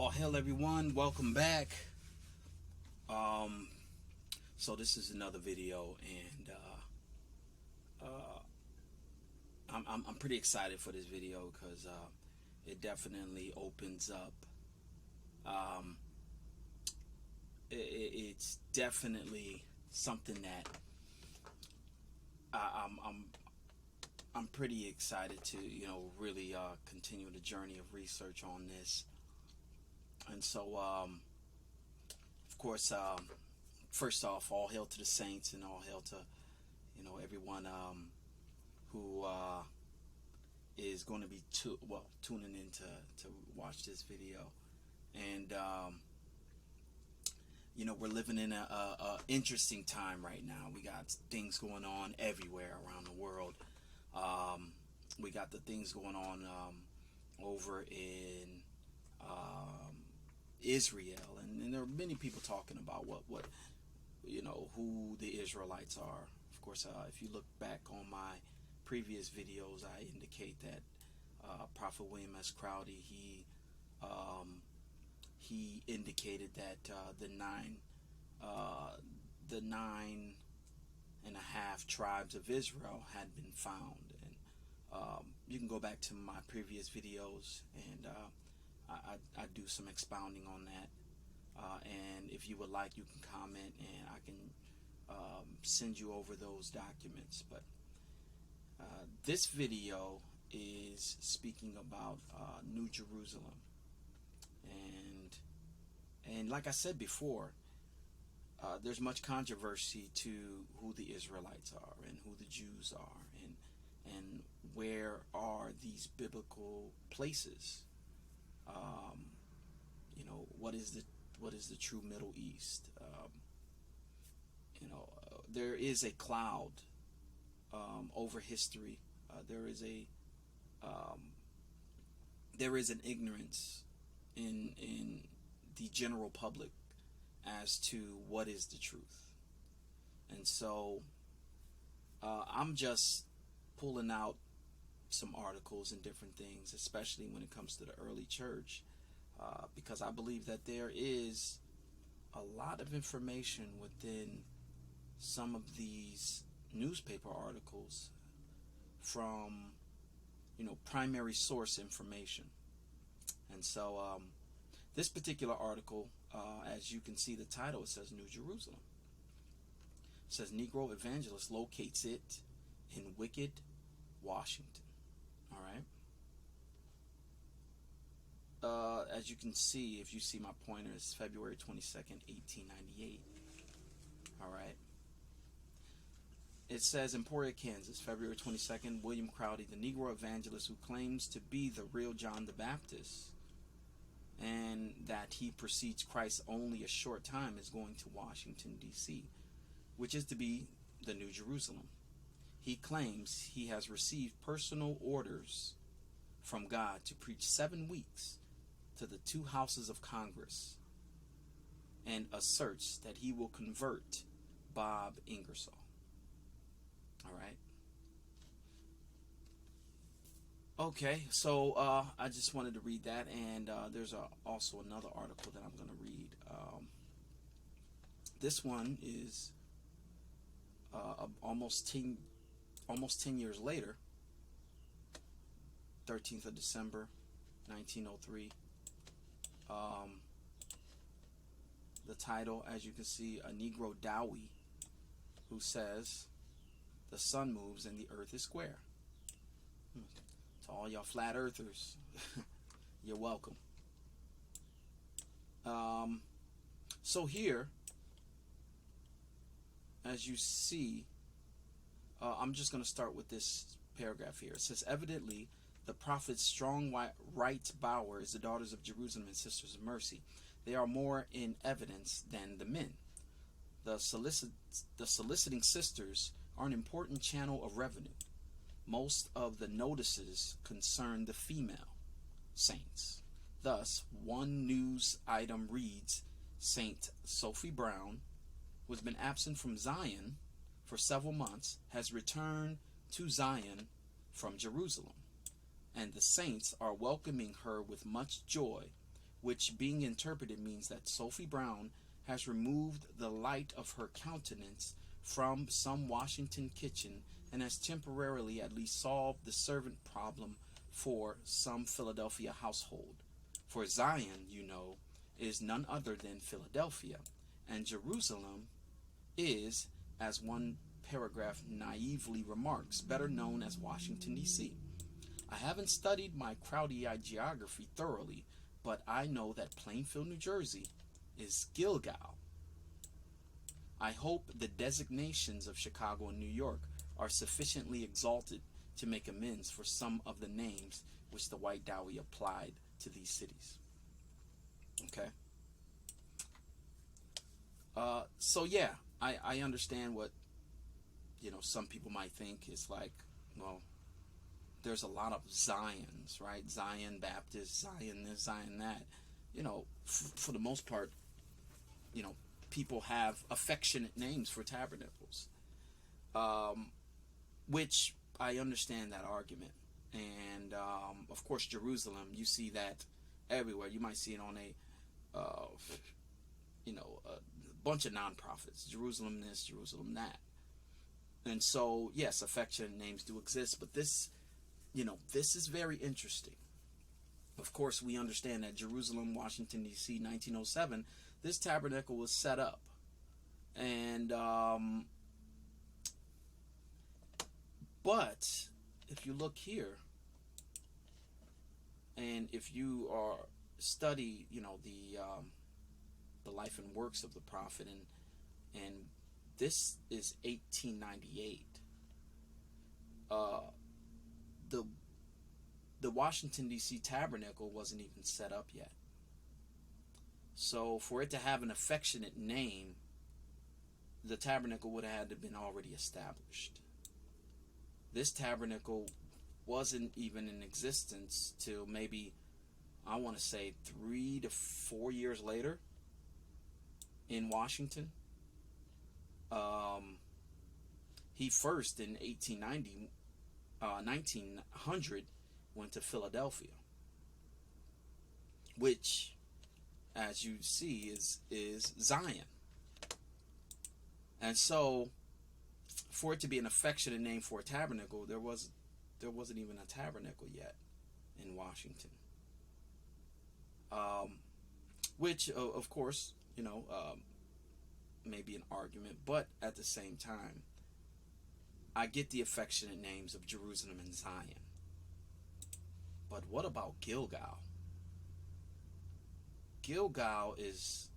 All hail everyone, welcome back. So this is another video, and I'm pretty excited for this video because it definitely opens up. It's definitely something that I'm pretty excited to really continue the journey of research on this. And so of course, first off, all hail to the saints, and all hail to everyone who is going to be tuning in to watch this video. And we're living in a interesting time right now. We got things going on everywhere around the world. We got the things going on over in Israel, and there are many people talking about what who the Israelites are. Of course, if you look back on my previous videos, I indicate that Prophet William S. Crowdy, he indicated that the nine and a half tribes of Israel had been found. And you can go back to my previous videos, and I do some expounding on that. And if you would like, you can comment, and I can send you over those documents. But this video is speaking about New Jerusalem, and like I said before, there's much controversy to who the Israelites are and who the Jews are, and where are these biblical places. What is the true Middle East? There is a cloud over history. There is an ignorance in the general public as to what is the truth. And so I'm just pulling out some articles and different things, especially when it comes to the early church, because I believe that there is a lot of information within some of these newspaper articles from primary source information. And so this particular article, as you can see the title, it says New Jerusalem. It says Negro evangelist locates it in Wicked, Washington. All right. As you can see, if you see my pointer, it's February 22nd, 1898. All right. It says Emporia, Kansas, February 22nd, William Crowdy, the Negro evangelist who claims to be the real John the Baptist, and that he precedes Christ only a short time, is going to Washington, D.C., which is to be the New Jerusalem. He claims he has received personal orders from God to preach 7 weeks to the 2 houses of Congress, and asserts that he will convert Bob Ingersoll. All right. Okay, so I just wanted to read that, and there's also another article that I'm going to read. This one is almost 10 years later, 13th of December, 1903. The title, as you can see, a Negro Dowie who says, "The sun moves and the earth is square." To all y'all flat earthers, you're welcome. So here, as you see, I'm just going to start with this paragraph here. It says, evidently, the prophet's strong right bower is the daughters of Jerusalem and sisters of mercy. They are more in evidence than the men. The soliciting sisters are an important channel of revenue. Most of the notices concern the female saints. Thus, one news item reads, Saint Sophie Brown, who has been absent from Zion for several months, has returned to Zion from Jerusalem, and the saints are welcoming her with much joy which being interpreted means that Sophie Brown has removed the light of her countenance from some Washington kitchen and has temporarily at least solved the servant problem for some Philadelphia household. For Zion, you know, is none other than Philadelphia, and Jerusalem is, as one paragraph naively remarks, better known as Washington, D.C. I haven't studied my crowd-eyed geography thoroughly, but I know that Plainfield, New Jersey is Gilgal. I hope the designations of Chicago and New York are sufficiently exalted to make amends for some of the names which the white Dowie applied to these cities. Okay. So yeah, I understand what, some people might think is like, well, there's a lot of Zions, right? Zion Baptist, Zion this, Zion that. For the most part, people have affectionate names for tabernacles, which I understand that argument. And of course, Jerusalem, you see that everywhere. You might see it on a bunch of nonprofits. Jerusalem this, Jerusalem that. And so, yes, affectionate names do exist, but this is very interesting. Of course, we understand that Jerusalem, Washington, D.C., 1907, this tabernacle was set up. And, but if you look here, and if you study, the life and works of the prophet, and this is 1898. The Washington, D.C. tabernacle wasn't even set up yet. So for it to have an affectionate name, the tabernacle would have had to have been already established. This tabernacle wasn't even in existence till maybe, I want to say, 3 to 4 years later in Washington. He first in 1900 went to Philadelphia, which, as you see, is Zion. And so, for it to be an affectionate name for a tabernacle, there wasn't even a tabernacle yet in Washington. Which, of course, may be an argument, but at the same time, I get the affectionate names of Jerusalem and Zion. But what about Gilgal? Gilgal is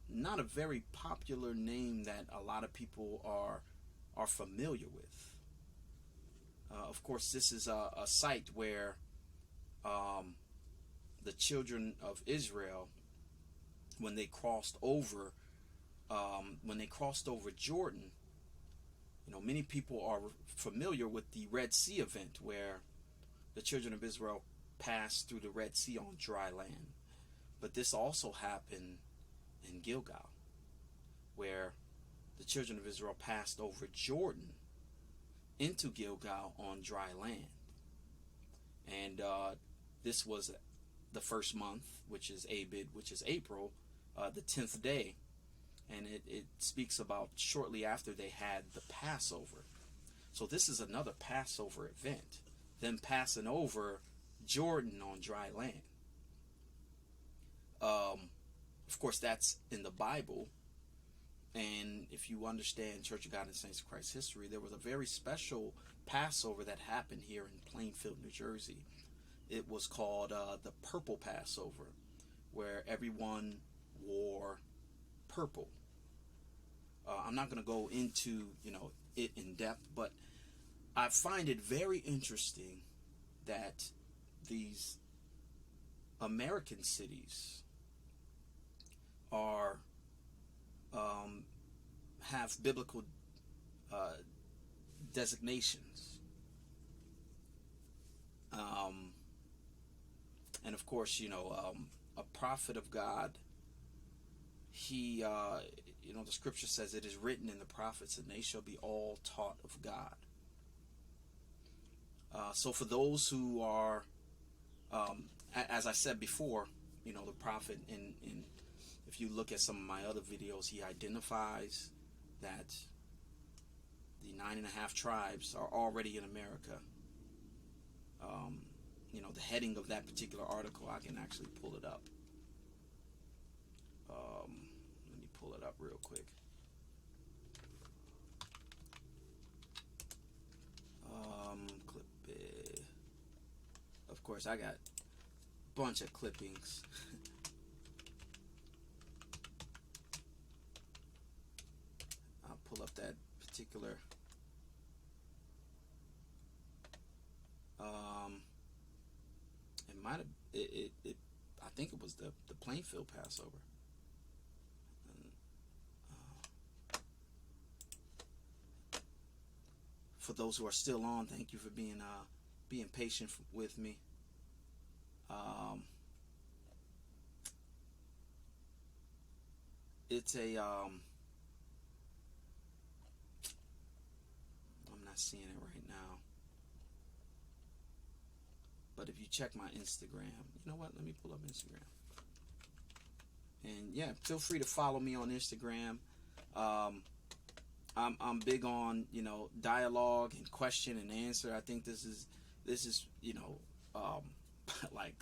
not a very popular name that a lot of people are familiar with. Of course, this is a site where the children of Israel, when they crossed over Jordan, many people are familiar with the Red Sea event where the children of Israel passed through the Red Sea on dry land. But this also happened in Gilgal, where the children of Israel passed over Jordan into Gilgal on dry land. And this was the first month, which is Abib, which is April, the 10th day. And it speaks about shortly after they had the Passover. So this is another Passover event, them passing over Jordan on dry land. Of course, that's in the Bible. And if you understand Church of God and Saints of Christ history, there was a very special Passover that happened here in Plainfield, New Jersey. It was called the Purple Passover, where everyone wore purple. I'm not going to go into it in depth, but I find it very interesting that these American cities are have biblical designations, and of course, a prophet of God. He, the scripture says it is written in the prophets, and they shall be all taught of God. So for those who are as I said before, you know, the prophet, in if you look at some of my other videos, he identifies that the 9.5 tribes are already in America. You know, the heading of that particular article, I can actually pull it up. Let me pull it up real quick. Clip it. Of course, I got a bunch of clippings. I'll pull up that particular. It might have. I think it was the Plainfield Passover. For those who are still on, thank you for being patient with me. It's a I'm not seeing it right now, but if you check my Instagram, you know what? Let me pull up Instagram. And yeah, feel free to follow me on Instagram. I'm big on, you know, dialogue and question and answer. I think this is you know, like,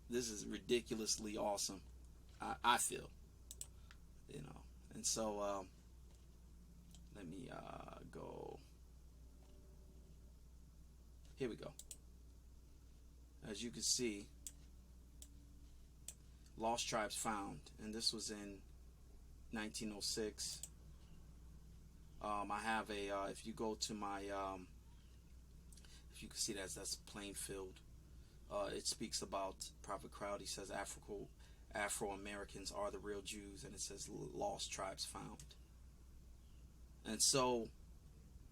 this is ridiculously awesome. I feel, you know, and so let me go. Here we go. As you can see, Lost Tribes Found, and this was in 1906. I have a, if you go to my, if you can see that's Plainfield. It speaks about Prophet Crowdy says Afro-Americans are the real Jews, and it says Lost Tribes Found. And so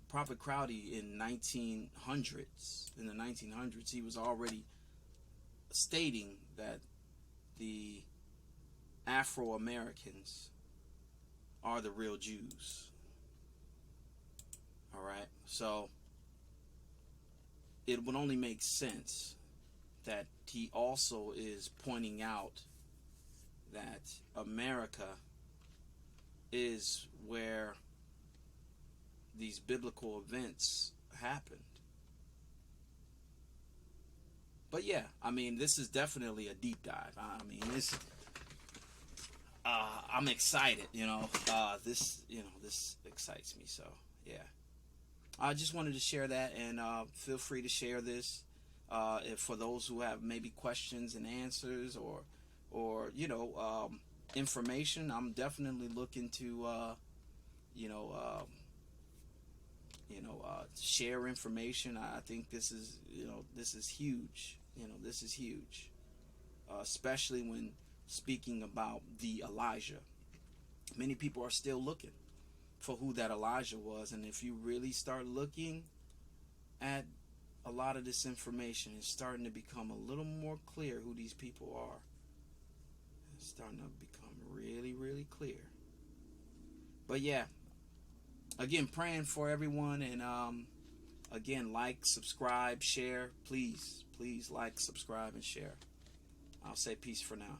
Prophet Crowdy in the 1900s, he was already stating that the Afro-Americans are the real Jews. All right, so it would only make sense that he also is pointing out that America is where these biblical events happened. But yeah, I mean, this is definitely a deep dive. I mean, this. I'm excited. You know, this excites me. So yeah. I just wanted to share that, and feel free to share this if for those who have maybe questions and answers, or you know, information. I'm definitely looking to share information. I think this is huge. You know, this is huge, especially when speaking about the Elijah. Many people are still looking for who that Elijah was, and if you really start looking at a lot of this information, it's starting to become a little more clear who these people are. It's starting to become really, really clear. But yeah, again, praying for everyone, and again, like, subscribe, share. Please like, subscribe, and share. I'll say peace for now.